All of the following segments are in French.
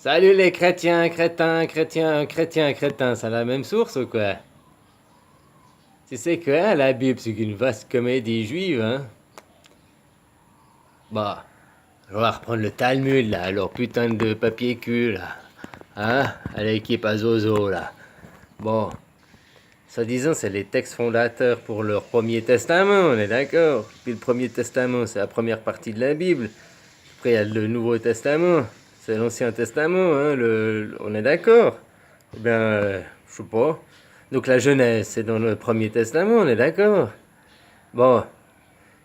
Salut les chrétiens, crétins, chrétiens, chrétiens, crétins, c'est la même source ou quoi? Tu sais quoi, la Bible, c'est qu'une vaste comédie juive, hein? Bah, on va reprendre le Talmud, là, leur putain de papier cul, là. Hein? À l'équipe à Zozo, là. Bon, soi-disant, c'est les textes fondateurs pour leur premier testament, on est d'accord? Puis le premier testament, c'est la première partie de la Bible. Après, il y a le Nouveau Testament, c'est l'Ancien Testament, hein, on est d'accord? Eh bien, je sais pas. Donc la Genèse, c'est dans le Premier Testament, on est d'accord? Bon,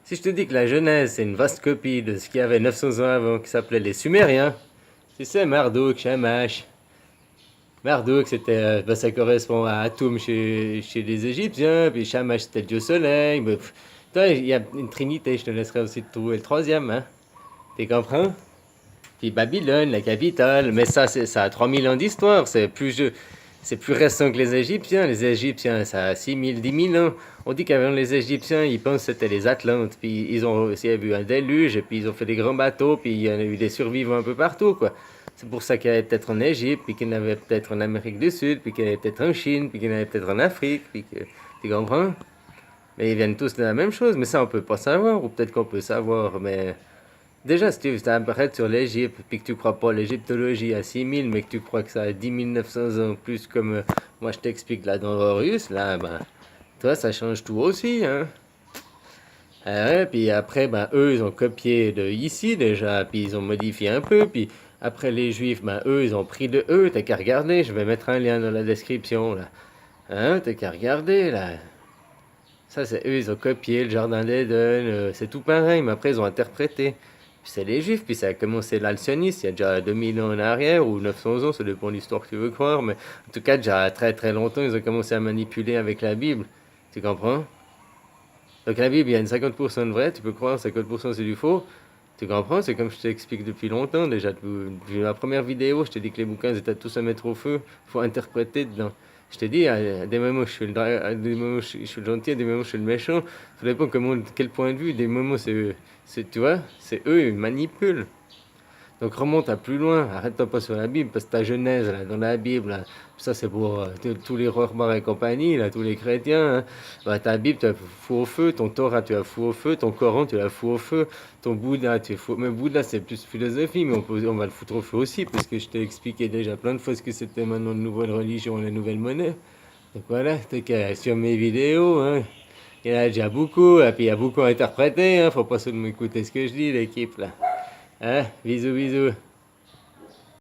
si je te dis que la Genèse, c'est une vaste copie de ce qu'il y avait 900 ans avant, qui s'appelait les Sumériens, tu sais, Marduk, Shamash. Marduk, c'était, ben, ça correspond à Atum chez les Égyptiens, puis Shamash, c'était le dieu soleil. Mais, toi, il y a une trinité, je te laisserai aussi trouver le troisième, hein? Tu comprends? Puis Babylone, la capitale, mais ça a 3000 ans d'histoire, c'est plus récent que les Égyptiens. Les Égyptiens, ça a 6000, 10 000 ans. On dit qu'avant les Égyptiens, ils pensent que c'était les Atlantes, puis ils ont aussi vu un déluge, et puis ils ont fait des grands bateaux, puis il y en a eu des survivants un peu partout, quoi. C'est pour ça qu'il y avait peut-être en Égypte, puis qu'il y en avait peut-être en Amérique du Sud, puis qu'il y en avait peut-être en Chine, puis qu'il y en avait peut-être en Afrique, puis que... Tu comprends? Mais ils viennent tous de la même chose, mais ça on peut pas savoir, ou peut-être qu'on peut savoir, mais... Déjà, si tu t'arrêtes sur l'Égypte, puis que tu crois pas à l'égyptologie à 6000, mais que tu crois que ça a 10 900 ans plus comme moi je t'explique là dans Horus, là, ben, toi, ça change tout aussi, hein. Ah ouais, puis après, ben, eux, ils ont copié de ici déjà, puis ils ont modifié un peu, puis après les Juifs, ben, eux, ils ont pris de eux, t'as qu'à regarder, je vais mettre un lien dans la description, là. Hein, t'as qu'à regarder, là. Ça, c'est eux, ils ont copié le jardin d'Éden, c'est tout pareil, mais après, ils ont interprété. Puis c'est les Juifs, puis ça a commencé l'alcionisme, il y a déjà 2000 ans en arrière, ou 900 ans, ça dépend de l'histoire que tu veux croire, mais en tout cas, déjà très très longtemps, ils ont commencé à manipuler avec la Bible. Tu comprends? Donc la Bible, il y a une 50% de vrai, tu peux croire, 50% c'est du faux. Tu comprends? C'est comme je t'explique depuis longtemps déjà. Depuis la première vidéo, je te dis que les bouquins étaient tous à mettre au feu. Il faut interpréter dedans. Je te dis, à des moments je suis à des moments je suis le gentil, à des moments je suis le méchant. Ça dépend comment, de quel point de vue. Des moments tu vois, c'est eux, ils manipulent. Donc remonte à plus loin, arrête-toi pas sur la Bible, parce que ta Genèse, là, dans la Bible, là, ça c'est pour tous les Rochbar et compagnie, là, tous les chrétiens, hein. Bah, ta Bible, tu la fous au feu, ton Torah, tu la fous au feu, ton Coran, tu la fous au feu, ton Bouddha, tu fous... Mais Bouddha, c'est plus philosophie, mais on va le foutre au feu aussi, parce que je t'ai expliqué déjà plein de fois ce que c'était maintenant une nouvelle religion, la nouvelle monnaie. Donc voilà, t'es qu'à sur mes vidéos, hein. Il y en a déjà beaucoup, et puis il y a beaucoup à interpréter, hein. Faut pas seulement écouter ce que je dis, l'équipe, là. Hein, bisous, bisous.